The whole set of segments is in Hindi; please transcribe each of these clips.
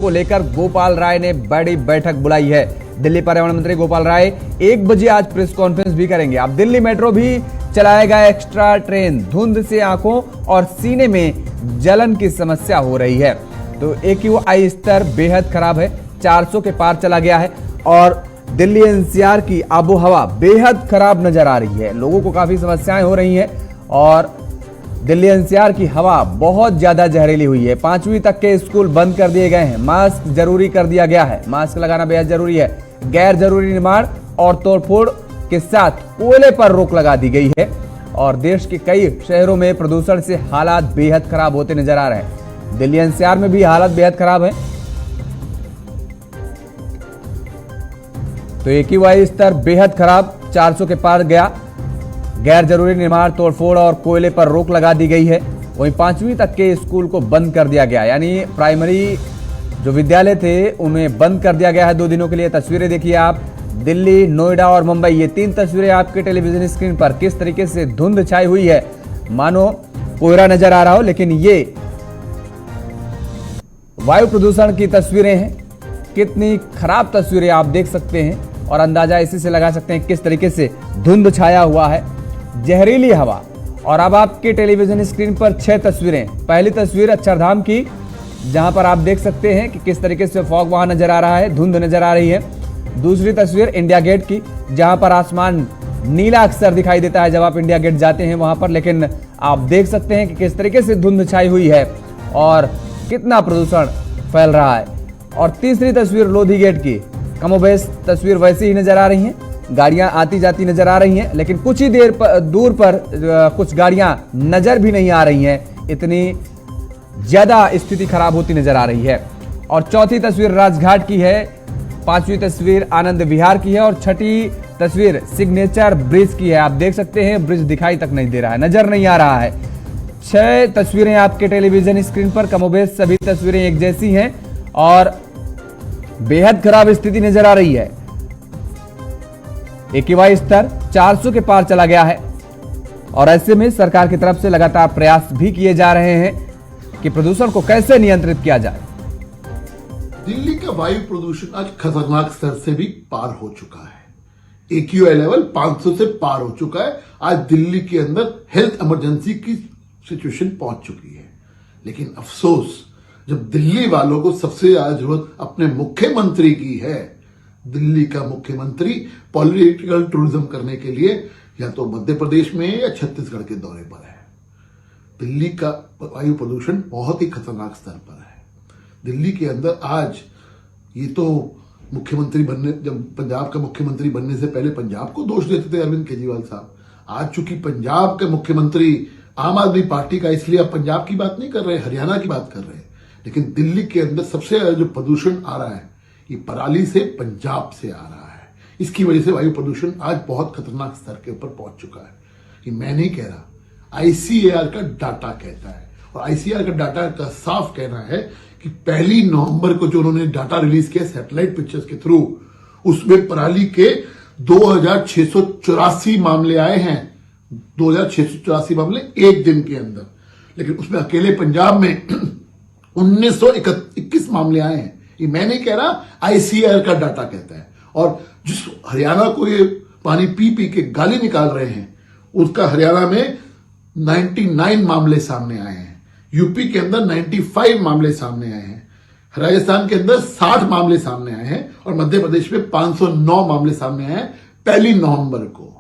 को लेकर गोपाल राय ने बड़ी बैठक बुलाई है। दिल्ली पर्यावरण मंत्री गोपाल राय 1 बजे आज प्रेस कॉन्फ्रेंस भी करेंगे। अब दिल्ली मेट्रो भी चलाएगा एक्स्ट्रा ट्रेन। धुंध से आंखों और सीने में जलन की समस्या हो रही है। तो AQI स्तर बेहद खराब है, 400 के पार चला गया है और दिल्ली NCR की आबोहवा बेहद खराब नजर आ रही है। लोगों को काफी समस्याएं हो रही हैं और दिल्ली NCR की हवा बहुत ज्यादा जहरीली हुई है। 5वीं तक के स्कूल बंद कर दिए गए हैं। मास्क जरूरी कर दिया गया है। मास्क लगाना बेहद जरूरी है। गैर जरूरी निर्माण और तोड़फोड़ के साथ कोयले पर रोक लगा दी गई है और देश के कई शहरों में प्रदूषण से हालात बेहद खराब होते नजर आ रहे हैं। दिल्ली NCR में भी हालत बेहद खराब है। तो AQI स्तर बेहद खराब, 400 के पार गया। गैर जरूरी निर्माण, तोड़फोड़ और कोयले पर रोक लगा दी गई है। वहीं 5वीं तक के स्कूल को बंद कर दिया गया, यानी प्राइमरी जो विद्यालय थे उन्हें बंद कर दिया गया है 2 दिनों के लिए। तस्वीरें देखिए आप, दिल्ली, नोएडा और मुंबई, ये 3 तस्वीरें आपके टेलीविजन स्क्रीन पर। किस तरीके से धुंध छाई हुई है, मानो कोहरा नजर आ रहा हो, लेकिन ये वायु प्रदूषण की तस्वीरें हैं। कितनी खराब तस्वीरें आप देख सकते हैं और अंदाजा इसी से लगा सकते हैं किस तरीके से धुंध छाया हुआ है, जहरीली हवा। और अब आपके टेलीविजन स्क्रीन पर 6 तस्वीरें। पहली तस्वीर अक्षरधाम की, जहां पर आप देख सकते हैं कि किस तरीके से फॉग वहां नजर आ रहा है, धुंध नजर आ रही है। दूसरी तस्वीर इंडिया गेट की, जहां पर आसमान नीला अक्सर दिखाई देता है जब आप इंडिया गेट जाते हैं वहां पर, लेकिन आप देख सकते हैं कि किस तरीके से धुंध छाई हुई है और कितना प्रदूषण फैल रहा है। और तीसरी तस्वीर लोधी गेट की, कमोबेश तस्वीर वैसी ही नजर आ रही है। गाड़ियां आती जाती नजर आ रही हैं, लेकिन कुछ ही दूर पर कुछ गाड़ियां नजर भी नहीं आ रही हैं। इतनी ज्यादा स्थिति खराब होती नजर आ रही है। और चौथी तस्वीर राजघाट की है, 5वीं तस्वीर आनंद विहार की है और 6ठी तस्वीर सिग्नेचर ब्रिज की है। आप देख सकते हैं ब्रिज दिखाई तक नहीं दे रहा है, नजर नहीं आ रहा है। 6 तस्वीरें आपके टेलीविजन स्क्रीन पर, कमोबेश सभी तस्वीरें एक जैसी हैं और बेहद खराब स्थिति नजर आ रही है। AQI स्तर 400 के पार चला गया है और ऐसे में सरकार की तरफ से लगातार प्रयास भी किए जा रहे हैं कि प्रदूषण को कैसे नियंत्रित किया जाए। दिल्ली का वायु प्रदूषण आज खतरनाक स्तर से भी पार हो चुका है। AQI लेवल 500 से पार हो चुका है। आज दिल्ली के अंदर हेल्थ इमरजेंसी की सिचुएशन पहुंच चुकी है। लेकिन अफसोस, जब दिल्ली वालों को सबसे ज्यादा जरूरत अपने मुख्यमंत्री की है, दिल्ली का मुख्यमंत्री पॉलिटिकल टूरिज्म करने के लिए या तो मध्य प्रदेश में या छत्तीसगढ़ के दौरे पर है। दिल्ली का वायु प्रदूषण बहुत ही खतरनाक स्तर पर है। दिल्ली के अंदर आज ये तो मुख्यमंत्री बनने, जब पंजाब का मुख्यमंत्री बनने से पहले पंजाब को दोष देते थे अरविंद केजरीवाल साहब। आज चूंकि पंजाब के मुख्यमंत्री आम आदमी पार्टी का, इसलिए अब पंजाब की बात नहीं कर रहे, हरियाणा की बात कर रहे हैं। लेकिन दिल्ली के अंदर सबसे ज्यादा जो प्रदूषण आ रहा है, ये पराली से, पंजाब से आ रहा है। इसकी वजह से वायु प्रदूषण आज बहुत खतरनाक स्तर के ऊपर पहुंच चुका है। ये मैं नहीं कह रहा, ICAR का डाटा कहता है। और ICAR का डाटा का साफ कहना है कि 1 नवंबर को जो उन्होंने डाटा रिलीज किया सैटेलाइट पिक्चर्स के थ्रू, उसमें पराली के 2684 मामले आए हैं। 2684 मामले एक दिन के अंदर। लेकिन उसमें अकेले पंजाब में 1921 मामले आए हैं। ये मैं नहीं कह रहा, ICAR का डाटा कहता है। और जिस हरियाणा को ये पानी पी पी के गाली निकाल रहे हैं, उसका हरियाणा में 99 मामले सामने आए हैं। यूपी के अंदर 95 मामले सामने आए हैं। राजस्थान के अंदर 60 मामले सामने आए हैं और मध्य प्रदेश में 509 मामले सामने आए हैं 1 नवंबर को।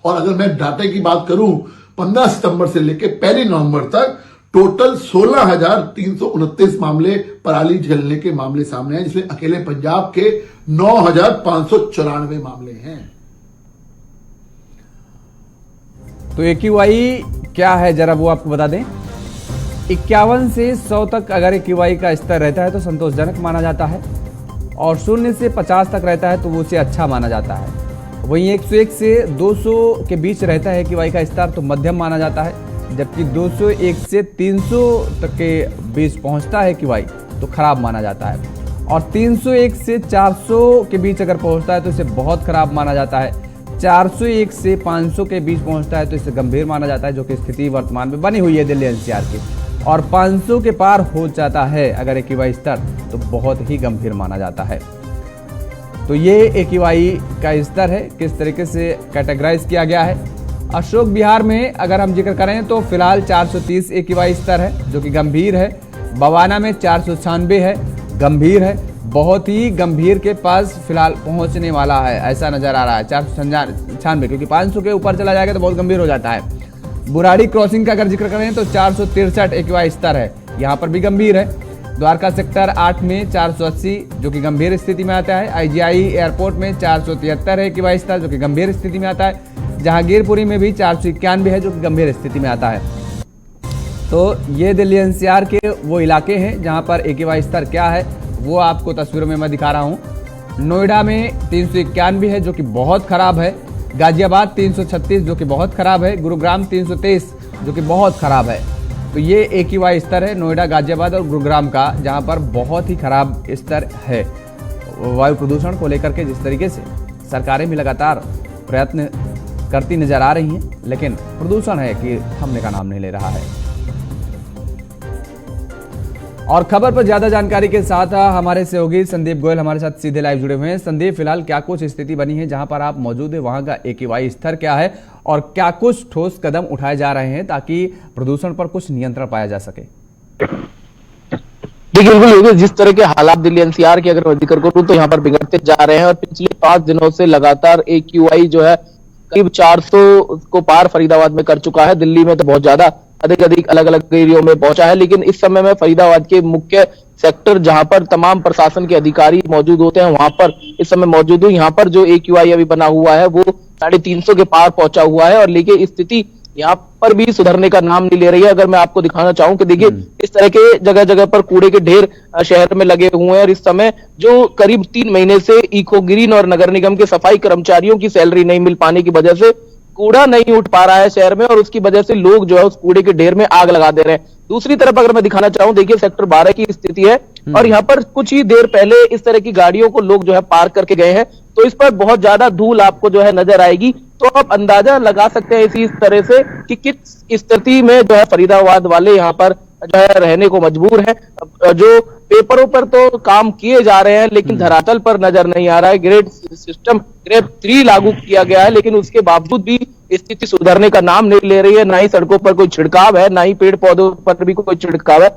और अगर मैं डाटा की बात करूं, 15 सितंबर से लेकर 1 नवंबर तक टोटल 16,329 मामले पराली जलने के मामले सामने हैं, जिसमें अकेले पंजाब के 9,594 मामले हैं। तो AQI क्या है जरा वो आपको बता दें। 51 से 100 तक अगर AQI का स्तर रहता है तो संतोषजनक माना जाता है और 0 से 50 तक रहता है तो वो उसे अच्छा माना जाता है। वहीं 101 से 200 के बीच रहता है AQI का स्तर तो मध्यम माना जाता है, जबकि 201 से 300 तक के बीच पहुंचता है AQI तो खराब माना जाता है। और 301 से 400 के बीच अगर पहुंचता है तो इसे बहुत खराब माना जाता है। 401 से 500 के बीच पहुंचता है तो इसे गंभीर माना जाता है, जो कि स्थिति वर्तमान में बनी हुई है दिल्ली NCR की। और 500 के पार हो जाता है अगर AQI स्तर, तो बहुत ही गंभीर माना जाता है। तो ये AQI का स्तर है, किस तरीके से कैटेगराइज किया गया है। अशोक विहार में अगर हम जिक्र करें तो फिलहाल 430 AQI स्तर है जो कि गंभीर है। बवाना में 496 है, गंभीर है। बहुत ही गंभीर के पास फिलहाल पहुंचने वाला है ऐसा नजर आ रहा है, 496, क्योंकि 500 के ऊपर चला जाएगा तो बहुत गंभीर हो जाता है। बुराड़ी क्रॉसिंग का अगर जिक्र करें तो 463 AQI स्तर है, यहाँ पर भी गंभीर है। द्वारका सेक्टर 8 में 480 जो कि गंभीर स्थिति में आता है। IGI एयरपोर्ट में 473 AQI स्तर जो कि गंभीर स्थिति में आता है। जहांगीरपुरी में भी 491 है जो कि गंभीर स्थिति में आता है। तो ये दिल्ली NCR के वो इलाके हैं जहां पर AQI स्तर क्या है वो आपको तस्वीरों में मैं दिखा रहा हूं। नोएडा में 391 है जो कि बहुत खराब है। गाजियाबाद 336 जो कि बहुत खराब है। गुरुग्राम 323 जो कि बहुत खराब है। तो ये AQI स्तर है नोएडा, गाजियाबाद और गुरुग्राम का, जहां पर बहुत ही खराब स्तर है। वायु प्रदूषण को लेकर के जिस तरीके से सरकारें भी लगातार प्रयत्न करती नजर आ रही हैं, लेकिन प्रदूषण है कि थमने का नाम नहीं ले रहा है। और खबर पर ज्यादा जानकारी के साथ हमारे सहयोगी संदीप गोयल हमारे साथ सीधे लाइव जुड़े हुए हैं। संदीप, फिलहाल क्या कुछ स्थिति बनी है जहां पर आप मौजूद है, वहां का AQI स्तर क्या है और क्या कुछ ठोस कदम उठाए जा रहे हैं ताकि प्रदूषण पर कुछ नियंत्रण पाया जा सके? देखिए, बिल्कुल जिस तरह के हालात दिल्ली NCR के अगर मैं जिक्र करूं तो यहाँ पर बिगड़ते जा रहे हैं और पिछले 5 दिनों से लगातार AQI जो है करीब 400 को पार फरीदाबाद में कर चुका है। दिल्ली में तो बहुत ज्यादा अधिक अलग अलग एरियो में पहुंचा है, लेकिन इस समय में फरीदाबाद के मुख्य सेक्टर जहां पर तमाम प्रशासन के अधिकारी मौजूद होते हैं वहां पर इस समय मौजूद हूं। यहाँ पर जो AQI अभी बना हुआ है वो 350 के पार पहुंचा हुआ है और लेकिन स्थिति यहाँ पर भी सुधरने का नाम नहीं ले रही है। अगर मैं आपको दिखाना चाहूं कि देखिए इस तरह के जगह जगह पर कूड़े के ढेर शहर में लगे हुए हैं और इस समय जो करीब 3 महीने से इको ग्रीन और नगर निगम के सफाई कर्मचारियों की सैलरी नहीं मिल पाने की वजह से कूड़ा नहीं उठ पा रहा है शहर में और उसकी वजह से लोग जो है उस कूड़े के ढेर में आग लगा दे रहे हैं। दूसरी तरफ अगर मैं दिखाना चाहूं, देखिए सेक्टर 12 की स्थिति है और यहाँ पर कुछ ही देर पहले इस तरह की गाड़ियों को लोग जो है पार्क करके गए हैं, तो इस पर बहुत ज्यादा धूल आपको जो है नजर आएगी। तो आप अंदाजा लगा सकते हैं इसी तरह से कि किस स्थिति में जो है फरीदाबाद वाले यहाँ पर जो है रहने को मजबूर है। जो पेपरों पर तो काम किए जा रहे हैं लेकिन धरातल पर नजर नहीं आ रहा है। ग्रेड 3 लागू किया गया है लेकिन उसके बावजूद भी स्थिति सुधरने का नाम नहीं ले रही है। ना ही सड़कों पर कोई छिड़काव है, ना ही पेड़ पौधों पर भी कोई छिड़काव है।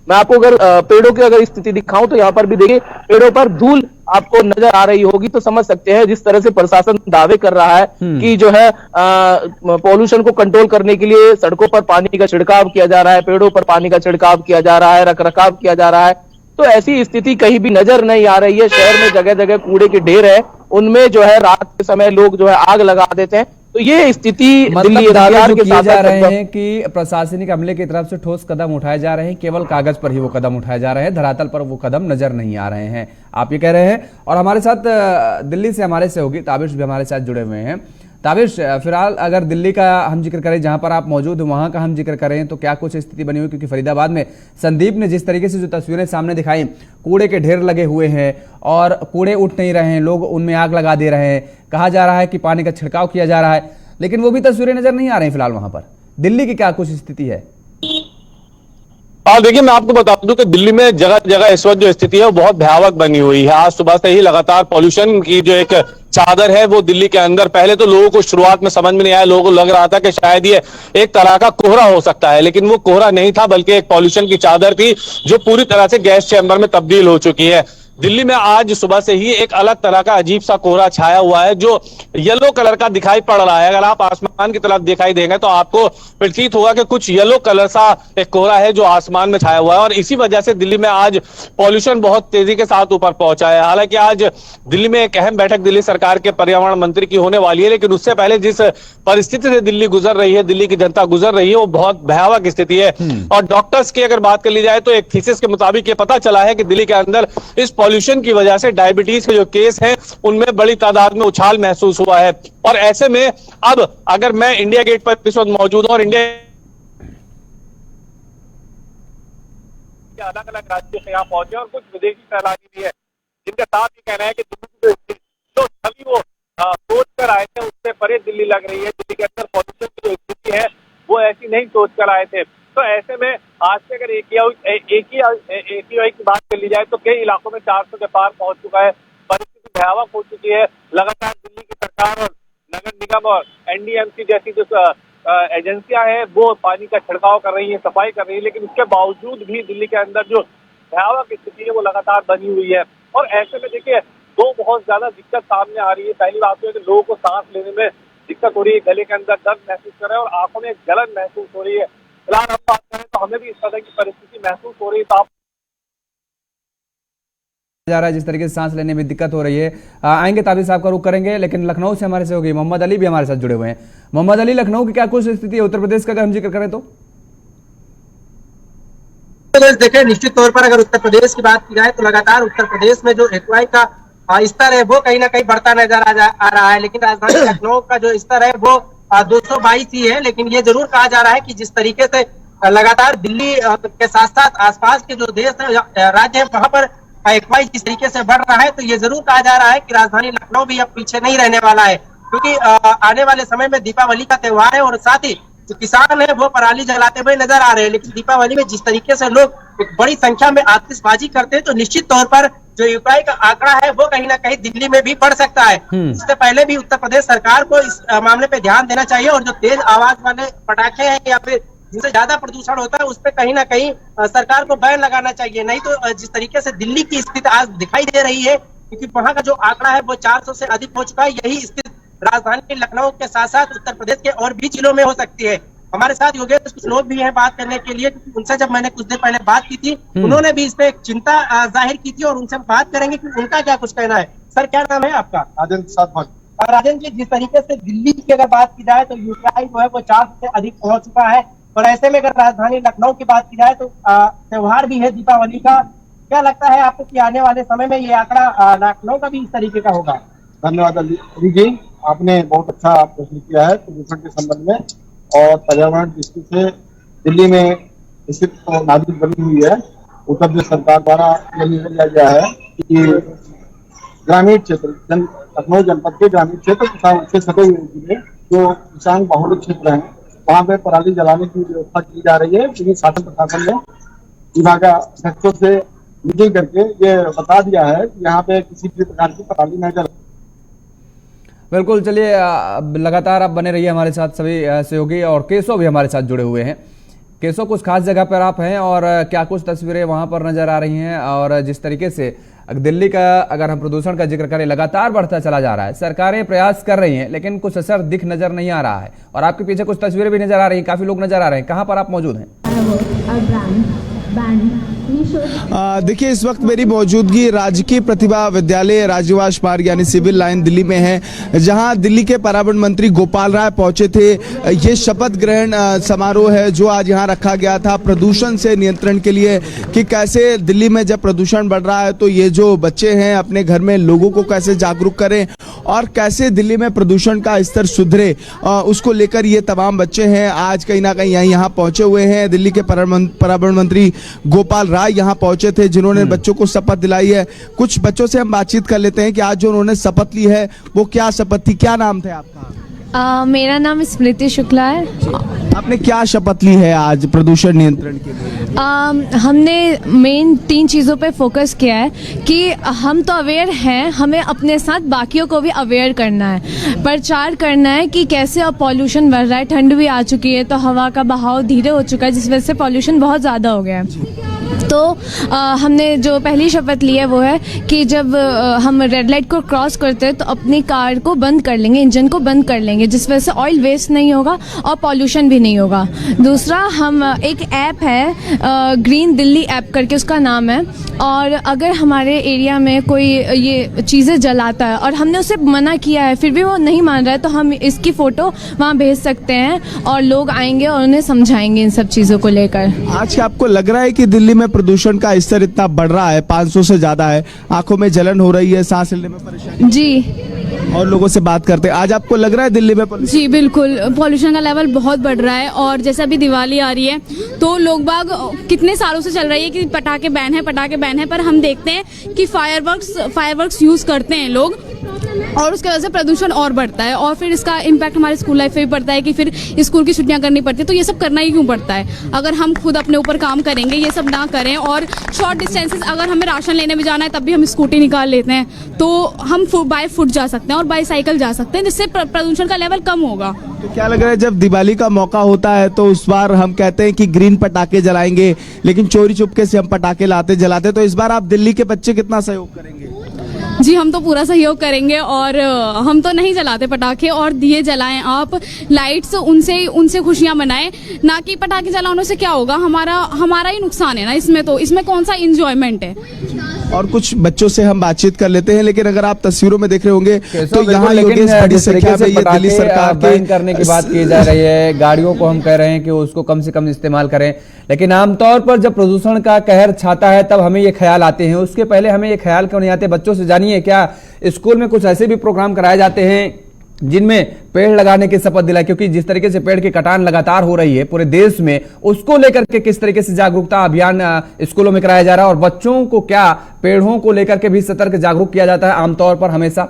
मैं आपको अगर पेड़ों की अगर स्थिति दिखाऊं तो यहाँ पर भी देखिए पेड़ों पर धूल आपको नजर आ रही होगी, तो समझ सकते हैं जिस तरह से प्रशासन दावे कर रहा है कि जो है पॉल्यूशन को कंट्रोल करने के लिए सड़कों पर पानी का छिड़काव किया जा रहा है, पेड़ों पर पानी का छिड़काव किया जा रहा है, रखरखाव किया जा रहा है, तो ऐसी स्थिति कहीं भी नजर नहीं आ रही है। शहर में जगह जगह कूड़े के ढेर है, उनमें जो है रात के समय लोग जो है आग लगा देते हैं। तो ये स्थिति मतलब दावे जो किए जा रहे हैं कि प्रशासनिक अमले की तरफ से ठोस कदम उठाए जा रहे हैं, केवल कागज पर ही वो कदम उठाए जा रहे हैं, धरातल पर वो कदम नजर नहीं आ रहे हैं, आप ये कह रहे हैं। और हमारे साथ दिल्ली से हमारे सहयोगी ताबिश भी हमारे साथ जुड़े हुए हैं। ताबिश, फिलहाल अगर दिल्ली का हम जिक्र करें, जहां पर आप मौजूद हैं वहां का हम जिक्र करें तो क्या कुछ स्थिति बनी हुई? क्योंकि फरीदाबाद में संदीप ने जिस तरीके से जो तस्वीरें सामने दिखाई, कूड़े के ढेर लगे हुए हैं और कूड़े उठ नहीं रहे हैं, लोग उनमें आग लगा दे रहे हैं, कहा जा रहा है कि पानी का छिड़काव किया जा रहा है, लेकिन वो भी तस्वीरें नजर नहीं आ रही फिलहाल वहां पर। दिल्ली की क्या कुछ स्थिति है? देखिए, मैं आपको बता दूं कि दिल्ली में जगह जगह इस वक्त जो स्थिति है वो बहुत भयावह बनी हुई है। आज सुबह से ही लगातार पॉल्यूशन की जो एक चादर है वो दिल्ली के अंदर, पहले तो लोगों को शुरुआत में समझ में नहीं आया, लोगों को लग रहा था कि शायद ये एक तरह का कोहरा हो सकता है, लेकिन वो कोहरा नहीं था बल्कि एक पॉल्यूशन की चादर थी जो पूरी तरह से गैस चैम्बर में तब्दील हो चुकी है। दिल्ली में आज सुबह से ही एक अलग तरह का अजीब सा कोहरा छाया हुआ है जो येलो कलर का दिखाई पड़ रहा है। अगर आप आसमान की तरफ दिखाई देंगे तो आपको प्रतीत होगा कि कुछ येलो कलर सा एक कोहरा है जो आसमान में छाया हुआ है और इसी वजह से दिल्ली में आज पॉल्यूशन बहुत तेजी के साथ ऊपर पहुंचा है। हालांकि आज दिल्ली में एक अहम बैठक दिल्ली सरकार के पर्यावरण मंत्री की होने वाली है, लेकिन उससे पहले जिस परिस्थिति से दिल्ली गुजर रही है, दिल्ली की जनता गुजर रही है, वो बहुत भयावह स्थिति है। और डॉक्टर्स की अगर बात कर ली जाए तो एक थीसिस के मुताबिक ये पता चला है कि दिल्ली के अंदर इस पॉल्यूशन की वजह से डायबिटीज के जो केस हैं उनमें बड़ी तादाद में उछाल महसूस हुआ है। और ऐसे में अब अगर मैं इंडिया गेट पर इस वक्त मौजूद और इंडिया अलग अलग राज्यों से यहाँ पहुंचे और कुछ विदेशी सैलानी भी है जिनका साथ ही कहना है कि जो छवि वो सोच कर आए थे उससे परे दिल्ली लग रही है। दिल्ली के अंदर पॉल्यूशन की जो स्थिति है वो ऐसी नहीं सोच कर आए थे। तो ऐसे में आज से अगर AQI की बात कर ली जाए तो कई इलाकों में 400 के पार पहुंच चुका है। परिस्थिति भयावह हो चुकी है। लगातार दिल्ली की सरकार और नगर निगम और NDMC जैसी जो एजेंसियां हैं वो पानी का छिड़काव कर रही है, सफाई कर रही है, लेकिन इसके बावजूद भी दिल्ली के अंदर जो भयावह स्थिति है वो लगातार बनी हुई है। और ऐसे में देखिए दो बहुत ज्यादा दिक्कत सामने आ रही है। पहली बात तो है कि लोगों को सांस लेने में दिक्कत हो रही है, गले के अंदर दर्द महसूस कर रहे हैं और आंखों में जलन महसूस हो रही है। फिलहाल हम बात करें तो हमें भी इस तरह की परिस्थिति महसूस हो रही है। तो आप जा रहा है जिस तरीके से सांस लेने में दिक्कत हो रही है। आएंगे ताबिर साहब का रुख करेंगे, लेकिन लखनऊ से हमारे सहयोगी मोहम्मद अली भी हमारे साथ जुड़े हुए हैं। मोहम्मद अली, लखनऊ की क्या कुछ स्थिति है? उत्तर प्रदेश का अगर हम जिक्र करें तो देखें, निश्चित तौर पर अगर उत्तर प्रदेश की बात की जाए तो लगातार उत्तर प्रदेश में जो AQI का स्तर है वो कहीं ना कहीं बढ़ता नजर आ रहा है। लेकिन राजधानी लखनऊ का जो स्तर है वो 222 ही है। लेकिन ये जरूर कहा जा रहा है कि जिस तरीके से लगातार दिल्ली के साथ साथ आसपास के जो देश है, राज्य है, वहां पर AQI जिस तरीके से बढ़ रहा है तो ये जरूर कहा जा रहा है कि राजधानी लखनऊ भी अब पीछे नहीं रहने वाला है। क्योंकि आने वाले समय में दीपावली का त्योहार है और साथ ही जो किसान है वो पराली जलाते हुए नजर आ रहे हैं। लेकिन दीपावली में जिस तरीके से लोग एक बड़ी संख्या में आतिशबाजी करते हैं तो निश्चित तौर पर जो AQI का आंकड़ा है वो कहीं ना कहीं दिल्ली में भी बढ़ सकता है। इससे पहले भी उत्तर प्रदेश सरकार को इस मामले पे ध्यान देना चाहिए और जो तेज आवाज वाले पटाखे हैं या फिर जिनसे ज्यादा प्रदूषण होता है उस पर कहीं ना कहीं सरकार को बैन लगाना चाहिए। नहीं तो जिस तरीके से दिल्ली की स्थिति आज दिखाई दे रही है, क्योंकि वहां का जो आंकड़ा है वो 400 से अधिक हो चुका है, यही स्थिति राजधानी लखनऊ के साथ साथ उत्तर प्रदेश के और भी जिलों में हो सकती है। हमारे साथ योगेश कुछ लोग भी हैं बात करने के लिए, क्योंकि उनसे जब मैंने कुछ देर पहले बात की थी उन्होंने भी इस पे एक चिंता जाहिर की थी और उनसे बात करेंगे कि उनका क्या कुछ कहना है। सर, क्या नाम है आपका? राजेंद्र साधवन। राजेंद्र जी, जिस तरीके से दिल्ली की अगर बात की जाए तो AQI जो है वो 400 से अधिक पहुंच चुका है और ऐसे में अगर राजधानी लखनऊ की बात की जाए तो त्योहार भी है दीपावली का। क्या लगता है आपको कि आने वाले समय में ये आंकड़ा लखनऊ का भी इस तरीके का होगा? धन्यवाद अली जी, आपने बहुत अच्छा प्रश्न किया है प्रदूषण के संबंध में और पर्यावरण दृष्टि से दिल्ली में स्थित नाजुक बनी हुई है। उत्तर प्रदेश सरकार द्वारा यह निर्णय लिया गया है कि ग्रामीण क्षेत्र लखनऊ जनपद के ग्रामीण क्षेत्र तथा उससे सटे हुए जिले जो किसान बहुल क्षेत्र हैं वहाँ पे पराली जलाने की व्यवस्था की जा रही है। क्योंकि शासन प्रशासन ने विभागाध्यक्षों से मीटिंग करके ये बता दिया है कि यहाँ पे किसी भी प्रकार की पराली न जला। बिल्कुल, चलिए लगातार आप बने रहिए हमारे साथ सभी सहयोगी, और केशव भी हमारे साथ जुड़े हुए हैं। केशव, कुछ खास जगह पर आप हैं और क्या कुछ तस्वीरें वहां पर नजर आ रही हैं? और जिस तरीके से दिल्ली का अगर हम प्रदूषण का जिक्र करें लगातार बढ़ता चला जा रहा है, सरकारें प्रयास कर रही हैं लेकिन कुछ असर दिख नजर नहीं आ रहा है और आपके पीछे कुछ तस्वीरें भी नजर आ रही हैं, काफी लोग नजर आ रहे हैं। कहाँ पर आप मौजूद हैं? देखिए, इस वक्त मेरी मौजूदगी राजकीय प्रतिभा विद्यालय राजनिवास मार्ग यानी सिविल लाइन दिल्ली में है, जहां दिल्ली के पर्यावरण मंत्री गोपाल राय पहुंचे थे। ये शपथ ग्रहण समारोह है जो आज यहां रखा गया था प्रदूषण से नियंत्रण के लिए, कि कैसे दिल्ली में जब प्रदूषण बढ़ रहा है तो ये जो बच्चे हैं अपने घर में लोगों को कैसे जागरूक करें और कैसे दिल्ली में प्रदूषण का स्तर सुधरे, उसको लेकर ये तमाम बच्चे हैं आज कहीं ना कहीं यहाँ पहुंचे हुए हैं। दिल्ली के पर्यावरण मंत्री गोपाल राय यहाँ पहुंचे थे जिन्होंने बच्चों को शपथ दिलाई है। कुछ बच्चों से हम बातचीत कर लेते हैं कि आज जो उन्होंने शपथ ली है वो क्या शपथ थी। क्या नाम था आपका? मेरा नाम स्मृति शुक्ला है। आपने क्या शपथ ली है आज प्रदूषण नियंत्रण के लिए? हमने मेन 3 चीज़ों पे फोकस किया है कि हम तो अवेयर हैं, हमें अपने साथ बाकियों को भी अवेयर करना है, प्रचार करना है कि कैसे अब पॉल्यूशन बढ़ रहा है। ठंड भी आ चुकी है तो हवा का बहाव धीरे हो चुका है जिस वजह से पॉल्यूशन बहुत ज़्यादा हो गया है। तो हमने जो पहली शपथ ली है वो है कि जब हम रेड लाइट को क्रॉस करते हैं तो अपनी कार को बंद कर लेंगे, इंजन को बंद कर लेंगे, जिस वजह से ऑयल वेस्ट नहीं होगा और पॉल्यूशन भी नहीं होगा। दूसरा, हम एक ऐप है ग्रीन दिल्ली ऐप करके उसका नाम है, और अगर हमारे एरिया में कोई ये चीज़ें जलाता है और हमने उसे मना किया है फिर भी वो नहीं मान रहा है तो हम इसकी फ़ोटो वहाँ भेज सकते हैं और लोग आएंगे और उन्हें समझाएंगे इन सब चीज़ों को लेकर। आज क्या आपको लग रहा है कि दिल्ली में प्रदूषण का स्तर इतना बढ़ रहा है, 500 से ज्यादा है, आंखों में जलन हो रही है, सांस लेने में परेशानी? जी, और लोगों से बात करते हैं, आज आपको लग रहा है दिल्ली में जी बिल्कुल पॉल्यूशन का लेवल बहुत बढ़ रहा है। और जैसे अभी दिवाली आ रही है तो लोग बाग कितने सालों से चल रही है कि पटाखे बैन है, पर हम देखते हैं कि फायरवर्क्स यूज करते हैं लोग, और उसकी वजह से प्रदूषण और बढ़ता है और फिर इसका इम्पैक्ट हमारे स्कूल लाइफ पे भी पड़ता है कि फिर स्कूल की छुट्टियां करनी पड़ती है। तो ये सब करना ही क्यों पड़ता है? अगर हम खुद अपने ऊपर काम करेंगे, ये सब ना करें और शॉर्ट डिस्टेंसेस, अगर हमें राशन लेने भी जाना है तब भी हम स्कूटी निकाल लेते हैं, तो हम बाय फुट जा सकते हैं और बाय साइकिल जा सकते हैं, जिससे प्रदूषण का लेवल कम होगा। तो क्या लग रहा है, जब दिवाली का मौका होता है तो उस बार हम कहते हैं कि ग्रीन पटाखे जलाएंगे, लेकिन चोरी चुपके से हम पटाखे लाते जलाते, तो इस बार आप दिल्ली के बच्चे कितना सहयोग करेंगे? जी, हम तो पूरा सहयोग करेंगे और हम तो नहीं जलाते पटाखे और दिए जलाएं आप, लाइट्स उनसे खुशियां मनाएं, ना कि पटाखे जलाने से क्या होगा, हमारा ही नुकसान है ना इसमें, तो इसमें कौन सा इंजॉयमेंट है। और कुछ बच्चों से हम बातचीत कर लेते हैं, लेकिन अगर आप तस्वीरों में देख रहे होंगे तो यहाँ लेकिन बड़ी संख्या में ये दिल्ली सरकार बैन करने की बात की जा रही है, गाड़ियों को हम कह रहे हैं कि उसको कम से कम इस्तेमाल करें, लेकिन आमतौर पर जब प्रदूषण का कहर छाता है तब हमें ये ख्याल आते हैं, उसके पहले हमें ये ख्याल क्यों नहीं आते? बच्चों से जानिए, क्या स्कूल में कुछ ऐसे भी प्रोग्राम कराए जाते हैं जिनमें पेड़ लगाने की शपथ दिलाए? क्योंकि जिस तरीके से पेड़ की कटान लगातार हो रही है पूरे देश में, उसको लेकर के किस तरीके से जागरूकता अभियान स्कूलों में कराया जा रहा है और बच्चों को क्या पेड़ों को लेकर के भी सतर्क जागरूक किया जाता है आमतौर पर हमेशा?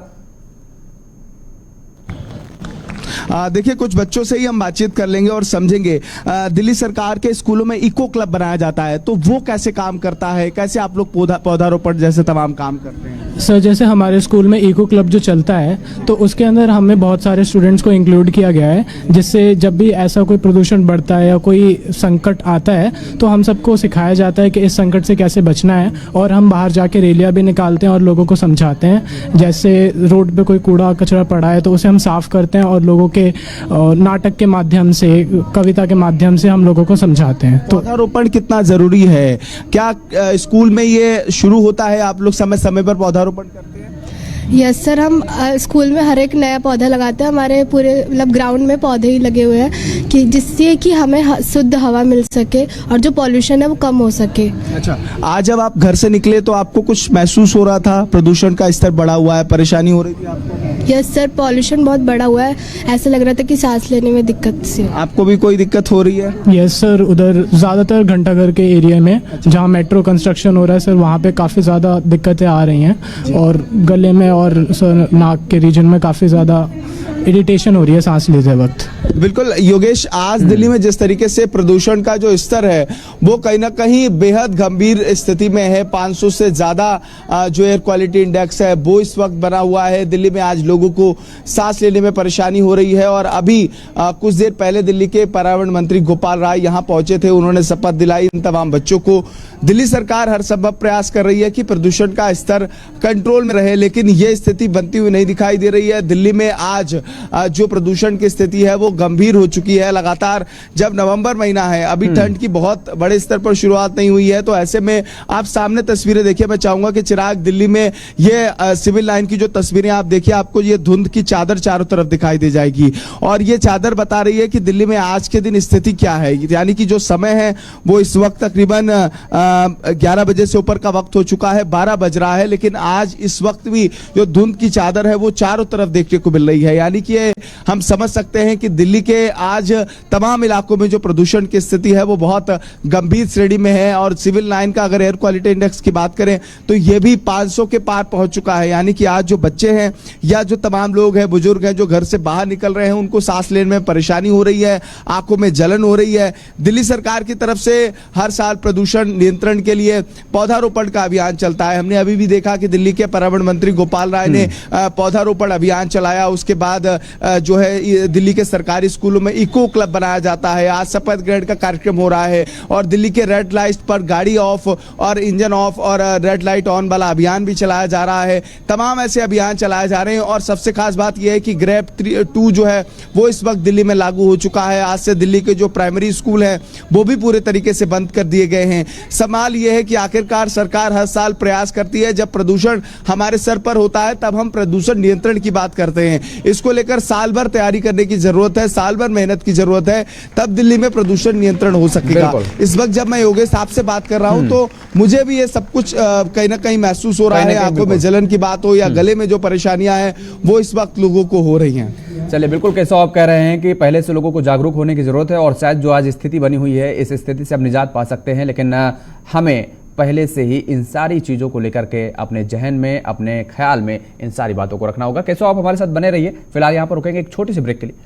देखिए, कुछ बच्चों से ही हम बातचीत कर लेंगे और समझेंगे। दिल्ली सरकार के स्कूलों में इको क्लब बनाया जाता है, तो वो कैसे काम करता है, कैसे आप लोग पौधारोपण जैसे तमाम काम करते हैं? सर, जैसे हमारे स्कूल में इको क्लब जो चलता है तो उसके अंदर हमें बहुत सारे स्टूडेंट्स को इंक्लूड किया गया है, जिससे जब भी ऐसा कोई प्रदूषण बढ़ता है या कोई संकट आता है तो हम सबको सिखाया जाता है कि इस संकट से कैसे बचना है, और हम बाहर जाके रैलियां भी निकालते हैं और लोगों को समझाते हैं। जैसे रोड पे कोई कूड़ा कचरा पड़ा है तो उसे हम साफ करते हैं और लोगों के नाटक के माध्यम से, कविता के माध्यम से हम लोगों को समझाते हैं। तो पौधारोपण कितना जरूरी है? क्या स्कूल में ये शुरू होता है, आप लोग समय समय पर पौधारोपण करते हैं? यस सर, हम स्कूल में हर एक नया पौधा लगाते हैं। हमारे पूरे मतलब ग्राउंड में पौधे ही लगे हुए हैं कि जिससे कि हमें शुद्ध हवा मिल सके और जो पॉल्यूशन है वो कम हो सके। अच्छा, आज जब आप घर से निकले तो आपको कुछ महसूस हो रहा था? प्रदूषण का स्तर बढ़ा हुआ है, परेशानी हो रही थी आपको? यस सर, पॉल्यूशन बहुत बढ़ा हुआ है, ऐसा लग रहा था कि सांस लेने में दिक्कत सी। आपको भी कोई दिक्कत हो रही है? यस सर, उधर ज्यादातर घंटाघर के एरिया में जहाँ मेट्रो कंस्ट्रक्शन हो रहा है सर, वहाँ पे काफी ज्यादा दिक्कतें आ रही हैं और गले में और सर नाक के रीजन में काफी ज्यादा इरिटेशन हो रही है सांस लेते वक्त। बिल्कुल योगेश, आज दिल्ली में जिस तरीके से प्रदूषण का जो स्तर है वो कहीं ना कहीं बेहद गंभीर स्थिति में है। 500 से ज्यादा जो एयर क्वालिटी इंडेक्स है वो इस वक्त बना हुआ है। दिल्ली में आज लोगों को सांस लेने में परेशानी हो रही है और अभी कुछ देर पहले दिल्ली के पर्यावरण मंत्री गोपाल राय यहाँ पहुंचे थे, उन्होंने शपथ दिलाई इन तमाम बच्चों को। दिल्ली सरकार हर संभव प्रयास कर रही है कि प्रदूषण का स्तर कंट्रोल में रहे, लेकिन ये स्थिति बनती हुई नहीं दिखाई दे रही है। दिल्ली में आज जो प्रदूषण की स्थिति है वो गंभीर हो चुकी है। लगातार जब नवंबर महीना है, अभी ठंड की बहुत बड़े स्तर पर शुरुआत नहीं हुई है, तो ऐसे में आप सामने तस्वीरें देखिए। मैं चाहूंगा कि चिराग, दिल्ली में ये सिविल लाइन की जो तस्वीरें आप देखिए, आपको ये धुंध की चादर चारों तरफ दिखाई दे जाएगी और ये चादर बता रही है कि दिल्ली में आज के दिन स्थिति क्या है। यानी कि जो समय है वो इस वक्त तकरीबन 11 बजे से ऊपर का वक्त हो चुका है, 12 बज रहा है, लेकिन आज इस वक्त भी जो धुंध की चादर है वो चारों तरफ देखने को मिल रही है। यानी कि हम समझ सकते हैं कि दिल्ली के आज तमाम इलाकों में जो प्रदूषण की स्थिति है वो बहुत गंभीर श्रेणी में है। और सिविल लाइन का अगर एयर क्वालिटी इंडेक्स की बात करें तो ये भी 500 के पार पहुंच चुका है। यानी कि आज जो बच्चे हैं या जो तमाम लोग हैं, बुजुर्ग हैं, जो घर से बाहर निकल रहे हैं, उनको सांस लेने में परेशानी हो रही है, आंखों में जलन हो रही है। दिल्ली सरकार की तरफ से हर साल प्रदूषण नियंत्रण के लिए पौधारोपण का अभियान चलता है। हमने अभी भी देखा कि दिल्ली के पर्यावरण मंत्री गोपाल राय ने पौधारोपण अभियान चलाया। उसके बाद जो है दिल्ली के सरकारी स्कूलों में इको क्लब बनाया जाता है। आज शपथ ग्रहण का कार्यक्रम हो रहा है और दिल्ली के रेड लाइट पर गाड़ी ऑफ और इंजन ऑफ और रेड लाइट ऑन वाला अभियान भी चलाया जा रहा है। तमाम ऐसे अभियान चलाए जा रहे हैं और सबसे खास बात यह है कि ग्रेप 2 जो है वो इस वक्त दिल्ली में लागू हो चुका है। आज से दिल्ली के जो प्राइमरी स्कूल है वो भी पूरे तरीके से बंद कर दिए गए हैं। सवाल यह है कि आखिरकार सरकार हर साल प्रयास करती है, जब प्रदूषण हमारे सर पर होता है तब हम प्रदूषण नियंत्रण की बात करते हैं। इसको लेकर साल भर तैयारी करने की जरूरत है, साल भर मेहनत की जरूरत है, तब दिल्ली में प्रदूषण नियंत्रण हो सकेगा। इस वक्त जब मैं योगेश साहब से बात कर रहा हूं तो मुझे भी ये सब कुछ कहीं ना कहीं महसूस हो रहा है। आंखों में जलन की बात हो या गले में जो परेशानियां हैं वो इस वक्त लोगों को हो रही हैं। चलिए, बिल्कुल कैसा आप कह रहे हैं कि पहले से लोगों को जागरूक होने की जरूरत है और शायद जो आज स्थिति बनी हुई है इस स्थिति से हम निजात पा सकते हैं, लेकिन हमें पहले से ही इन सारी चीज़ों को लेकर के अपने जहन में, अपने ख्याल में इन सारी बातों को रखना होगा। कैसे आप हमारे साथ बने रहिए। फिलहाल यहाँ पर रुकेंगे एक छोटी सी ब्रेक के लिए।